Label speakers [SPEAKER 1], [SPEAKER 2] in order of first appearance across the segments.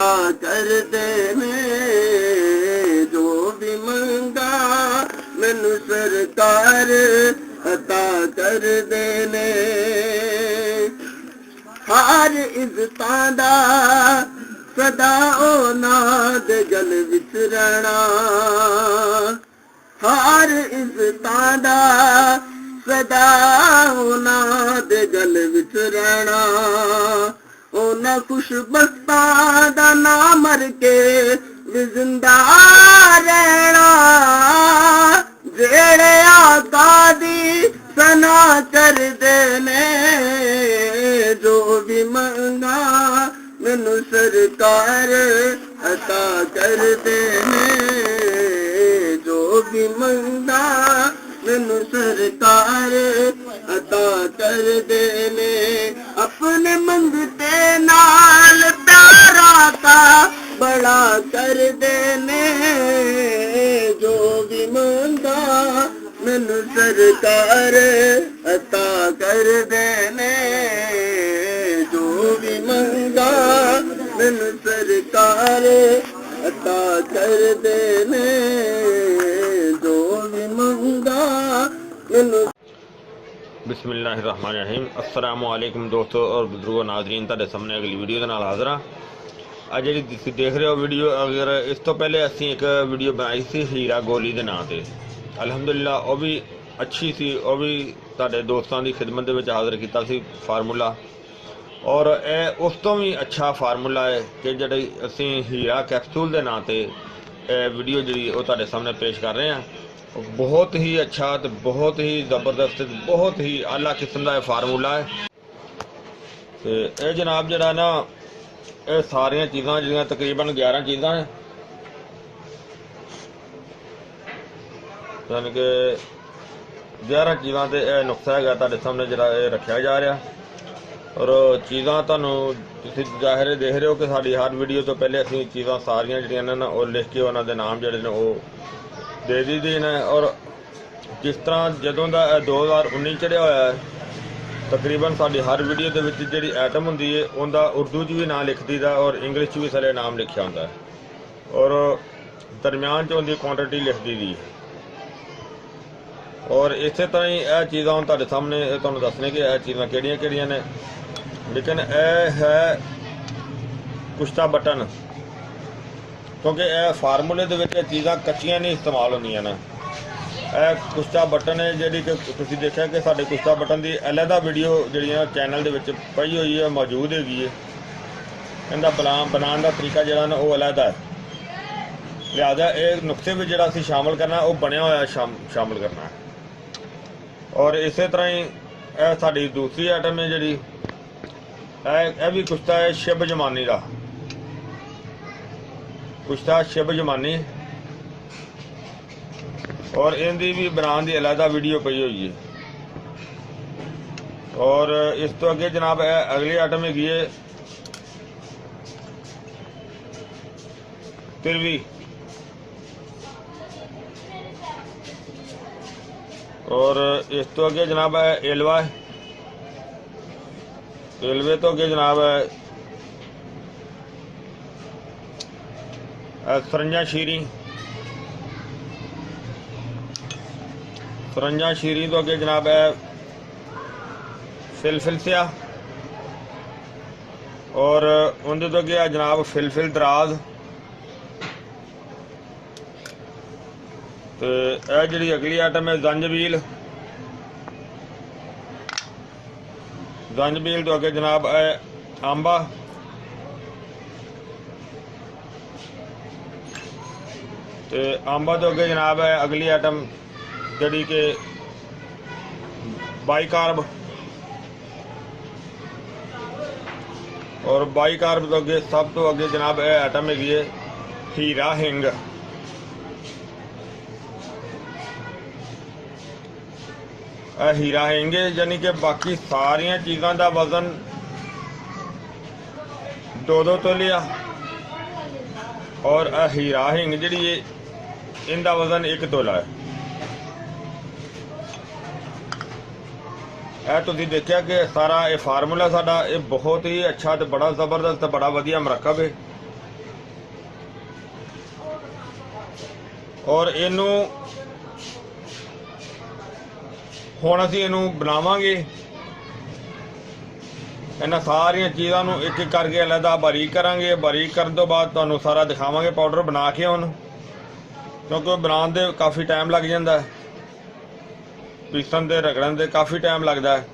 [SPEAKER 1] कर देने जो भी मंगा मैनू सरकार अता कर देने। हर इज्जतां दा सदा औलाद गल विच रहना, हर इज्जतां दा सदा औलाद गल विच रहना। उन्हें खुशबख्तां दा ना मर के भी जिंदा रहना, जेड़े आका दी सना कर देने जो भी मंगा मैनू सरकार अता कर देने। जो भी मंगा मैनू सरकार अता कर देने। अपने मंगते नाल प्यारा का बड़ा कर देने। जो भी मंगा मैनू सरकार अता कर देने। जो भी मंगा मैनू सरकार अता कर देने। जो भी मंगा मैनू।
[SPEAKER 2] बिस्मिल्लाहिर्रहमानिर्रहीम। अस्सलामुअलैकुम दोस्तों और बुजुर्गों नाज़रीन, तुहाडे सामने अगली वीडियो दे नाल हाज़र हां। अज जिहड़ी तुसीं देख रहे हो वीडियो, अगर इस तो पहले असीं एक वीडियो बनाई सी हीरा गोली दे नां ते, अलहमदुलिल्लाह वो भी अच्छी सी, वो भी तुहाडे दोस्तां दी खिदमत दे विच हाज़र कीता सी फार्मूला। और उस तो भी अच्छा फार्मूला है कि जिहड़ी असीं हीरा कैप्सूल दे नां ते वीडियो जिहड़ी वो तुहाडे सामने पेश कर रहे हैं। बहुत ही अच्छा तो बहुत ही ज़बरदस्त, बहुत ही आला किस्म का फार्मूला है। तो यह जनाब जरा ना ये सारिया चीज़ां जिहड़ियां तकरीबन 11 चीज़ां हैं, यानी कि 11 चीज़ां ते यह नुक्सा है तुहाडे सामने जरा रखा जा रहा। और चीज़ां तुहानूं तुसीं ज़ाहिर देख रहे हो कि साडी हर वीडियो तो पहले असीं चीज़ां सारियां जिहड़ियां ने ना वो लिख के उन्हां दे नाम जिहड़े ने वो दे दी दी ने। और जिस तरह जदों का 2019 चढ़िया होया है, तकरीबन साडी हर वीडियो के विच जिहड़ी आइटम हुंदी है उनका उर्दू च भी नाम लिख दीदा और इंग्लिश च भी सारे नाम लिखा होंदा है और दरम्यान च उनकी क्वांटिटी लिख दी दी। और इस तरह ही यह चीज़ां हुण तुहाडे सामने तुहानूं दसने कि यह चीज़ां किहड़ियां किहड़ियां ने। लेकिन यह है कुश्ता बटन, क्योंकि यह फार्मूले दे विच चीज़ां कच्चियां नहीं इस्तेमाल होंदियां ने। यह कुश्ता बटन है जिहड़ी कि तुसीं देखिया कि साडे कुश्ता बटन की अलहदा वीडियो जिहड़ियां चैनल दे विच पई हुई है, मौजूद हैगी है। इहदा बनाने का तरीका जिहड़ा ना वो अलहदा है, लिहाजा ये नुक्से भी जिहड़ा असीं शामिल करना वो बनया होया शामिल करना है। और इस तरह ही यह साडी दूसरी आइटम है जिहड़ी यह भी कुश्ता है शिब जमानी का, कुश्ता शिब जमानी। और इनकी भी बनाने की अलहदा वीडियो पई हुई है। और इस तो अगे जनाब अगली आइटम हैगी है तिरवी। और इस तो अगे जनाब है एलवा, एलवे तो अगे जनाब है सरंजा शीरी, सरंजा शीरी तो अगे जनाब है फिलफिल स्या। और उनके तो अगे जनाब फिलफिल दराज। तो यह जी अगली आइटम है जंजबील, जंजबील तो अगे जनाब है आंबा। तो आंबा तो अगे जनाब है अगली आइटम जड़ी के बाईकार्ब। और बाईकार्ब तो अगे सब तो अगे जनाब यह आइटम हैगी है हीरा हिंग। हीरा हिंग यानी कि बाकी सारिया चीज़ों का वजन 2-2 तोलिया और हीरा हिंग जी इनका वजन 1 तोला है। यह तुसीं देखिया कि सारा ये फार्मूला साडा ये बहुत ही अच्छा तो बड़ा जबरदस्त बड़ा वधिया मरकब है। ਔਰ ਇਹਨੂੰ ਹੁਣ ਅਸੀਂ ਇਹਨੂੰ ਬਣਾਵਾਂਗੇ। ਇਹਨਾਂ ਸਾਰੀਆਂ ਚੀਜ਼ਾਂ ਨੂੰ ਇੱਕ ਇੱਕ ਕਰਕੇ ਅਲੱਗਾ ਬਾਰੀਕ ਕਰਾਂਗੇ। ਬਾਰੀਕ ਕਰਨ ਤੋਂ ਬਾਅਦ ਤੁਹਾਨੂੰ ਸਾਰਾ ਦਿਖਾਵਾਂਗੇ ਪਾਊਡਰ ਬਣਾ ਕੇ ਹੁਣ, ਕਿਉਂਕਿ ਬਣਾਉਣ ਦੇ ਕਾਫੀ ਟਾਈਮ ਲੱਗ ਜਾਂਦਾ, ਪੀਸਣ ਦੇ ਰਗੜਨ ਦੇ ਕਾਫੀ ਟਾਈਮ ਲੱਗਦਾ ਹੈ।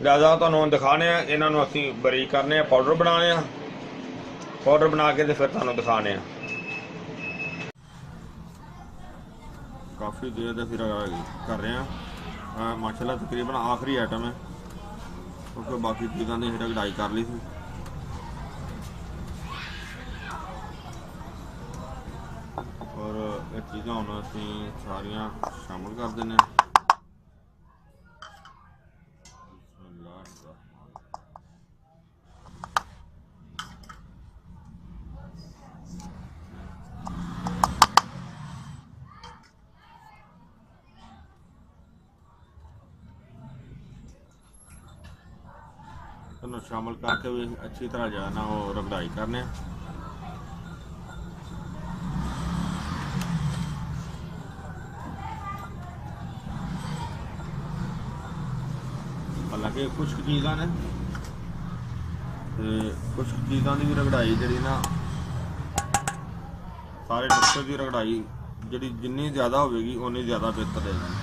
[SPEAKER 2] ਲਿਹਾਜ਼ਾ ਤੁਹਾਨੂੰ ਦਿਖਾਣੇ ਆ, ਇਹਨਾਂ ਨੂੰ ਅਸੀਂ ਬਾਰੀਕ ਕਰਨੇ ਆ, ਪਾਊਡਰ ਬਣਾਉਣੇ ਆ। ਪਾਊਡਰ ਬਣਾ ਕੇ ਤੇ ਫਿਰ ਤੁਹਾਨੂੰ ਦਿਖਾਣੇ ਆ। ਕਾਫੀ ਦੇਰ ਦਾ ਫਿਰ ਕਰ ਰਹੇ ਆ ਮਾਸ਼ਾਅੱਲਾ। ਤਕਰੀਬਨ ਆਖਰੀ ਆਈਟਮ ਹੈ, ਕਿਉਂਕਿ ਬਾਕੀ ਚੀਜ਼ਾਂ ਦੀ ਰਗੜਾਈ ਕਰ ਲਈ ਸੀ। ਔਰ ਇਹ ਚੀਜ਼ਾਂ ਹੁਣ ਅਸੀਂ ਸਾਰੀਆਂ ਸ਼ਾਮਲ ਕਰ ਦਿੰਦੇ ਹਾਂ। शामिल करके भी अच्छी तरह जो है ना वो रगड़ाई करने। हालांकि कुछ चीज़ों ने कुछ चीज़ों की भी रगड़ाई जी ना सारे नुस्खे की रगड़ाई जी जिन्नी ज़्यादा होगी उन्नी ज़्यादा बेहतर रहेगी।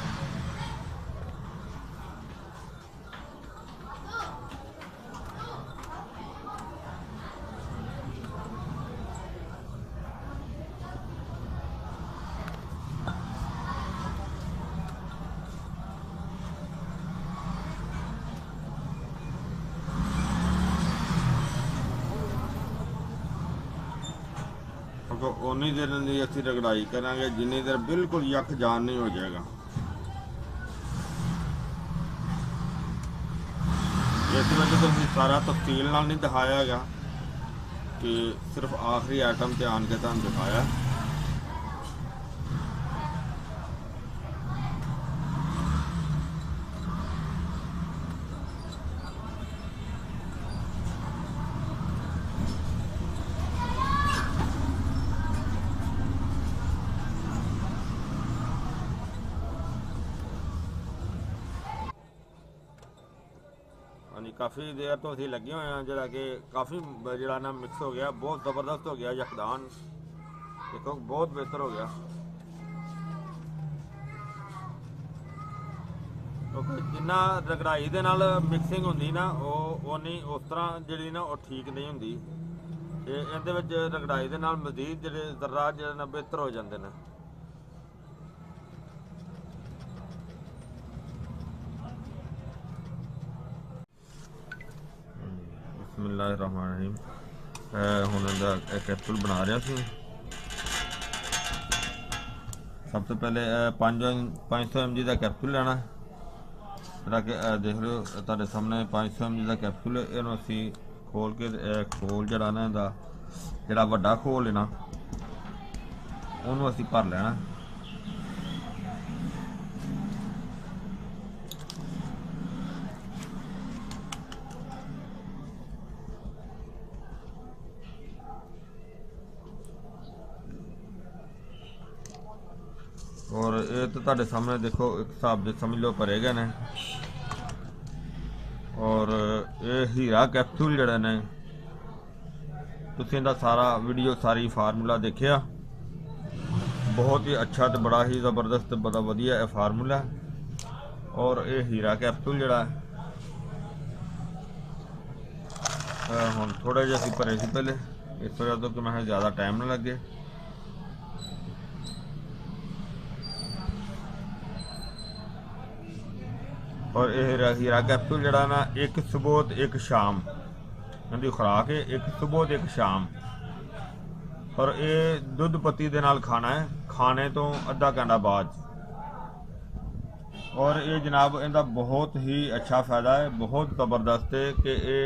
[SPEAKER 2] उन्नी देर असी रगड़ाई करांगे जिन्नी देर बिल्कुल यक जान नहीं हो जाएगा। इस वजह से सारा तफसील नाल नहीं दिखाया है कि सिर्फ आखिरी आइटम ते आन के तुहानूं दिखाया। काफ़ी देर तो असीं लगे हुए हैं, जिहड़ा कि काफ़ी जिहड़ा ना मिक्स हो गया, बहुत ज़बरदस्त हो गया। यकदान देखो बहुत बेहतर हो गया। क्योंकि जिन्ना रगड़ाई दे नाल मिक्सिंग होंदी ना वो नहीं उस तरह जिहड़ी ना वो ठीक नहीं होंदी। ते इहदे विच रगड़ाई दे नाल मज़ीद जिहड़े ज़र्रात जिहड़े ना बेहतर हो जांदे ने। बिस्मिल्लाहिर्रहमानिर्रहीम। हुण इहदा कैप्सूल बना रहा सी। सब तो पहले 500 mg का कैप्सूल लेना, ਜਿਹੜਾ ਕਿ देख लो ਤੁਹਾਡੇ सामने 500 mg का कैप्सूल। ਇਹਨੂੰ ਅਸੀਂ खोल के खोल ਜਿਹੜਾ ਨਾ ਇਹਦਾ ਜਿਹੜਾ ਵੱਡਾ ਖੋਲ ਹੈ ਨਾ ਉਹਨੂੰ ਅਸੀਂ ਭਰ ਲੈਣਾ। और ये तो तुहाडे सामने देखो एक हिसाब से समझ लो भरे गए ने। और ये हीरा कैप्सूल जड़े ने तुसीं इहदा सारा वीडियो सारी फार्मूला देखिया, बहुत ही अच्छा तो बड़ा ही ज़बरदस्त बड़ा वधिया है फार्मूला। और ये हीरा कैप्सूल जड़ा हुण थोड़े जिहे असीं भरे सी पहले, इस वजह तो कि मैं ज़्यादा टाइम ना लगे। और यह हीरा कैप्सूल जड़ा ना एक सुबह एक शाम इहदी खुराक है, एक सुबह एक शाम। और ये दुध पत्ती दे नाल खाना है, खाने तो अद्धा घंटा बाद। और ये जनाब इहदा बहुत ही अच्छा फ़ायदा है, बहुत ज़बरदस्त है कि ये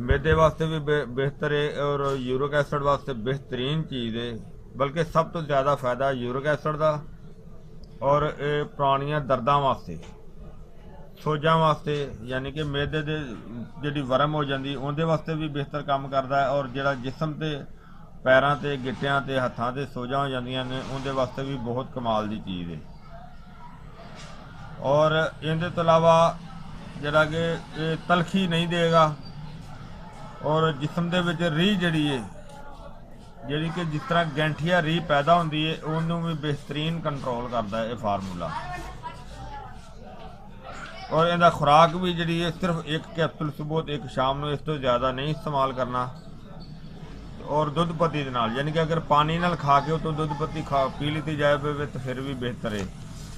[SPEAKER 2] मैदे वास्ते भी बेहतर है और यूरिक एसिड वास्ते बेहतरीन चीज़ है। बल्कि सब तो ज़्यादा फ़ायदा यूरिक एसिड का। और ये पुरानियां दर्दां वास्ते, सोजा वास्ते, यानी कि मैदे दे जिहड़ी वरम हो जाती उहदे वास्ते भी बेहतर काम करता है। और जिहड़ा जिस्म ते ਪੈਰਾਂ ਤੇ ਗਿੱਟਿਆਂ ਤੇ ਹੱਥਾਂ ਤੇ ਸੋਜਾਂ ਹੋ ਜਾਂਦੀਆਂ ਨੇ, ਉਹਦੇ ਵਾਸਤੇ ਵੀ ਬਹੁਤ ਕਮਾਲ ਦੀ ਚੀਜ਼ ਹੈ। ਔਰ ਇਹਦੇ ਤੋਂ ਇਲਾਵਾ ਜਿਹੜਾ ਕਿ ਇਹ ਤਲਖੀ ਨਹੀਂ ਦੇਗਾ, ਔਰ ਜਿਸਮ ਦੇ ਵਿੱਚ ਰੀਹ ਜਿਹੜੀ ਹੈ, ਜਿਹੜੀ ਕਿ ਜਿਸ ਤਰ੍ਹਾਂ ਗੈਂਠੀਆ ਰੀਹ ਪੈਦਾ ਹੁੰਦੀ ਹੈ, ਉਹਨੂੰ ਵੀ ਬਿਹਤਰੀਨ ਕੰਟਰੋਲ ਕਰਦਾ ਹੈ ਇਹ ਫਾਰਮੂਲਾ। ਔਰ ਇਹਦਾ ਖੁਰਾਕ ਵੀ ਜਿਹੜੀ ਹੈ ਸਿਰਫ ਇੱਕ ਕੈਪਸੂਲ ਸੁਬਹ ਤੇ ਇੱਕ ਸ਼ਾਮ ਨੂੰ, ਇਸ ਤੋਂ ਜ਼ਿਆਦਾ ਨਹੀਂ ਇਸਤੇਮਾਲ ਕਰਨਾ। ਔਰ ਦੁੱਧ ਪੱਤੀ ਦੇ ਨਾਲ, ਯਾਨੀ ਕਿ ਅਗਰ ਪਾਣੀ ਨਾਲ ਖਾ ਕੇ ਉਹ ਤੋਂ ਦੁੱਧ ਪੱਤੀ ਪੀ ਲਈ ਜਾਏ ਪਵੇ ਤਾਂ ਫਿਰ ਵੀ ਬਿਹਤਰ ਹੈ।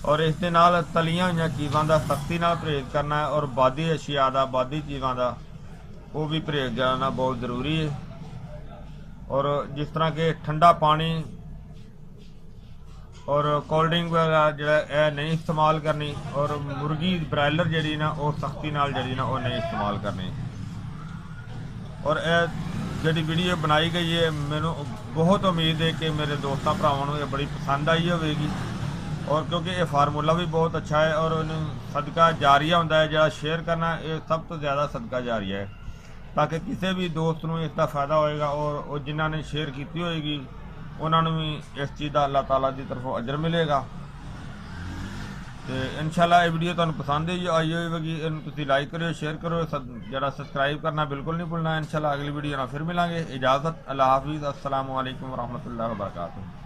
[SPEAKER 2] ਔਰ ਇਸ ਦੇ ਨਾਲ ਤਲੀਆਂ ਹੋਈਆਂ ਚੀਜ਼ਾਂ ਦਾ ਸਖਤੀ ਨਾਲ ਪਰਹੇਜ਼ ਕਰਨਾ ਹੈ, ਔਰ ਬਾਦੀ ਅਸ਼ੀਆ ਦਾ, ਬਾਦੀ ਚੀਜ਼ਾਂ ਦਾ ਉਹ ਵੀ ਪਰਹੇਜ਼ ਕਰਨਾ ਬਹੁਤ ਜ਼ਰੂਰੀ ਹੈ। ਔਰ ਜਿਸ ਤਰ੍ਹਾਂ ਕਿ ਠੰਡਾ ਪਾਣੀ ਔਰ ਕੋਲਡ ਡਰਿੰਕ ਵਗੈਰਾ ਜਿਹੜਾ ਇਹ ਨਹੀਂ ਇਸਤੇਮਾਲ ਕਰਨੀ, ਔਰ ਮੁਰਗੀ ਬ੍ਰਾਇਲਰ ਜਿਹੜੀ ਨਾ ਉਹ ਸਖਤੀ ਨਾਲ ਜਿਹੜੀ ਨਾ ਉਹ ਨਹੀਂ ਇਸਤੇਮਾਲ ਕਰਨੀ। ਔਰ ਇਹ ਜਿਹੜੀ ਵੀਡੀਓ ਬਣਾਈ ਗਈ ਹੈ, ਮੈਨੂੰ ਬਹੁਤ ਉਮੀਦ ਹੈ ਕਿ ਮੇਰੇ ਦੋਸਤਾਂ ਭਰਾਵਾਂ ਨੂੰ ਇਹ ਬੜੀ ਪਸੰਦ ਆਈ ਹੋਵੇਗੀ। ਔਰ ਕਿਉਂਕਿ ਇਹ ਫਾਰਮੂਲਾ ਵੀ ਬਹੁਤ ਅੱਛਾ ਹੈ, ਔਰ ਇਹਨੂੰ ਸਦਕਾ ਜਾਰੀਆ ਹੁੰਦਾ ਹੈ, ਜਿਹੜਾ ਸ਼ੇਅਰ ਕਰਨਾ ਇਹ ਸਭ ਤੋਂ ਜ਼ਿਆਦਾ ਸਦਕਾ ਜਾਰੀਆ ਹੈ, ਤਾਂ ਕਿ ਕਿਸੇ ਵੀ ਦੋਸਤ ਨੂੰ ਇਸ ਦਾ ਫਾਇਦਾ ਹੋਏਗਾ। ਔਰ ਉਹ ਜਿਨ੍ਹਾਂ ਨੇ ਸ਼ੇਅਰ ਕੀਤੀ ਹੋਏਗੀ ਉਹਨਾਂ ਨੂੰ ਵੀ ਇਸ ਚੀਜ਼ ਦਾ ਅੱਲਾਹ ਤਾਲਾ ਦੀ ਤਰਫੋਂ ਅਜਰ ਮਿਲੇਗਾ। ਤੇ ਇਨਸ਼ਾਅੱਲਾ ਇਹ ਵੀਡੀਓ ਤੁਹਾਨੂੰ ਪਸੰਦ ਆਈ ਹੋਵੇਗੀ, ਇਹਨੂੰ ਤੁਸੀਂ ਲਾਈਕ ਕਰਿਓ, ਸ਼ੇਅਰ ਕਰਿਓ, ਜਿਹੜਾ ਸਬਸਕ੍ਰਾਈਬ ਕਰਨਾ ਬਿਲਕੁਲ ਨਹੀਂ ਭੁੱਲਣਾ। ਇਨਸ਼ਾਅੱਲਾ ਅਗਲੀ ਵੀਡੀਓ ਨਾਲ ਫਿਰ ਮਿਲਾਂਗੇ। ਇਜਾਜ਼ਤ, ਅੱਲਾਹ ਹਾਫਿਜ਼, अस्सलामु अलैकुम वरहमतुल्लाहि वबरकातुहू।